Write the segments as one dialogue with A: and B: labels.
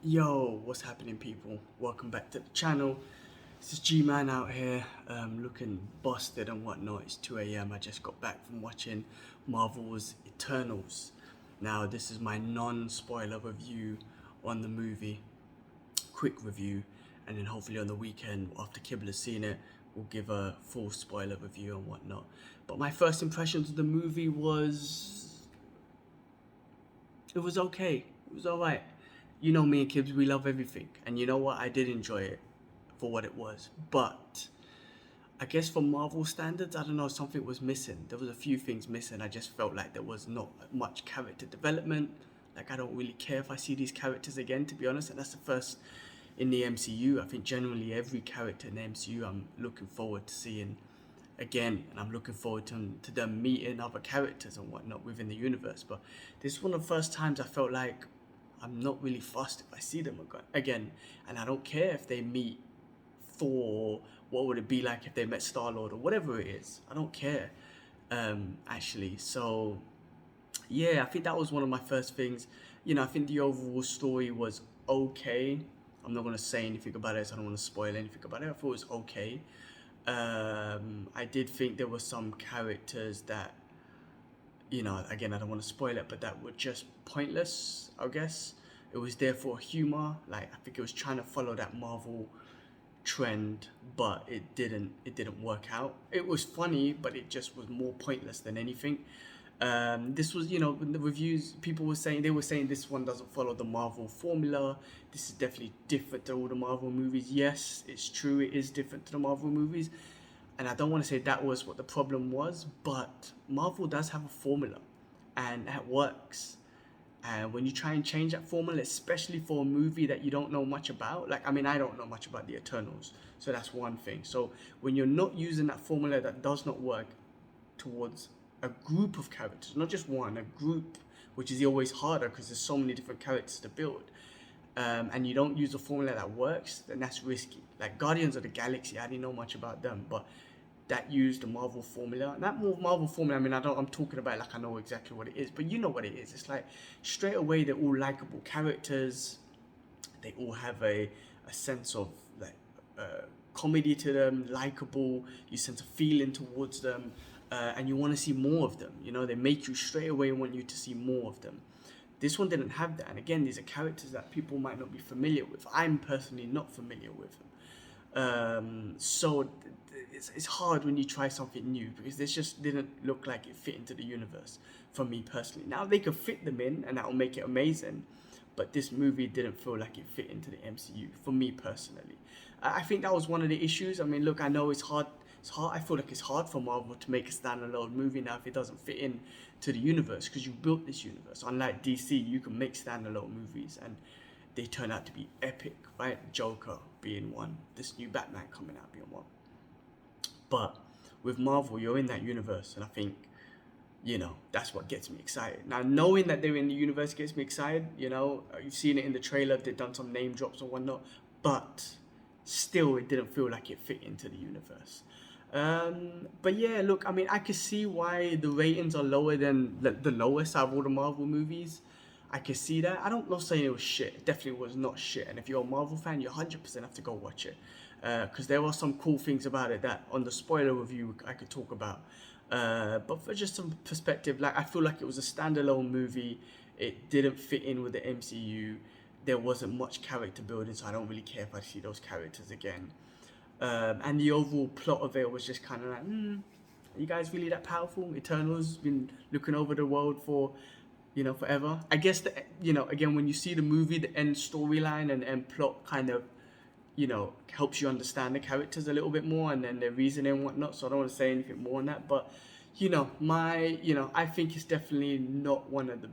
A: Yo, what's happening, people? Welcome back to the channel. This is G-Man out here, looking busted and whatnot. It's 2 a.m. I just got back from watching Marvel's Eternals. Now, this is my non-spoiler review on the movie. Quick review, and then hopefully on the weekend, after Kibler's seen it, we'll give a full spoiler review and whatnot. But my first impressions of the movie it was okay. It was alright. You know me and Kibbs, we love everything. And you know what? I did enjoy it for what it was. But I guess for Marvel standards, I don't know, something was missing. There was a few things missing. I just felt like there was not much character development. Like, I don't really care if I see these characters again, to be honest. And that's the first in the MCU. I think generally every character in the MCU I'm looking forward to seeing again, and I'm looking forward to them meeting other characters and whatnot within the universe. But this is one of the first times I felt like I'm not really fussed if I see them again, and I don't care if they meet Thor. What would it be like if they met Star-Lord or whatever it is? I don't care, actually. So yeah, I think that was one of my first things. I think the overall story was okay. I'm not going to say anything about it, so I don't want to spoil anything about it. I thought it was okay. I did think there were some characters that, again, I don't want to spoil it, but that were just pointless, I guess. It was there for humor. Like, I think it was trying to follow that Marvel trend, but it didn't work out. It was funny, but it just was more pointless than anything. This was, in the reviews, they were saying this one doesn't follow the Marvel formula. This is definitely different to all the Marvel movies. Yes, it's true, it is different to the Marvel movies. And I don't want to say that was what the problem was, but Marvel does have a formula, and that works. And when you try and change that formula, especially for a movie that you don't know much about, I don't know much about the Eternals, so that's one thing. So when you're not using that formula that does not work towards a group of characters, not just one, a group, which is always harder because there's so many different characters to build, and you don't use a formula that works, then that's risky. Like Guardians of the Galaxy, I didn't know much about them, but that used the Marvel formula. And that Marvel formula, I'm talking about like I know exactly what it is, but you know what it is. It's like straight away they're all likable characters. They all have a sense of comedy to them, likable. You sense a feeling towards them, and you want to see more of them. They make you straight away want you to see more of them. This one didn't have that, and again, these are characters that people might not be familiar with. I'm personally not familiar with them, so it's hard when you try something new because this just didn't look like it fit into the universe for me personally. Now they could fit them in, and that will make it amazing, but this movie didn't feel like it fit into the MCU for me personally. I think that was one of the issues. Look, I know it's hard. I feel like it's hard for Marvel to make a standalone movie now if it doesn't fit in to the universe, because you built this universe. Unlike DC, you can make standalone movies and they turn out to be epic, right? Joker being one, this new Batman coming out being one. But with Marvel, you're in that universe, and I think, that's what gets me excited. Now, knowing that they're in the universe gets me excited. You've seen it in the trailer, they've done some name drops and whatnot, but still, it didn't feel like it fit into the universe. But yeah, look, I could see why the ratings are lower than the lowest out of all the Marvel movies. I could see that. I'm not saying it was shit. It definitely was not shit. And if you're a Marvel fan, you 100% have to go watch it. Because there are some cool things about it that on the spoiler review I could talk about. But for just some perspective, I feel like it was a standalone movie. It didn't fit in with the MCU. There wasn't much character building, so I don't really care if I see those characters again. And the overall plot of it was just kind of like, are you guys really that powerful? Eternals been looking over the world for, forever. I guess again, when you see the movie, the end storyline and end plot kind of, helps you understand the characters a little bit more and then their reasoning and whatnot. So I don't want to say anything more on that, but I think it's definitely not one of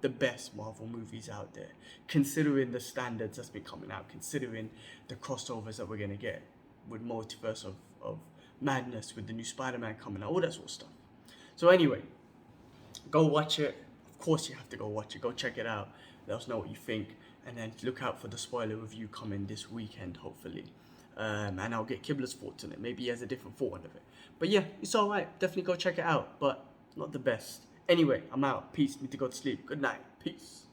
A: the best Marvel movies out there, considering the standards that's been coming out, considering the crossovers that we're gonna get with Multiverse of Madness, with the new Spider-Man coming out, all that sort of stuff. So anyway, go watch it. Of course you have to go watch it. Go check it out. Let us know what you think. And then look out for the spoiler review coming this weekend, hopefully. And I'll get Kibler's thoughts on it. Maybe he has a different thought on it. But yeah, it's alright. Definitely go check it out. But not the best. Anyway, I'm out. Peace. Need to go to sleep. Good night. Peace.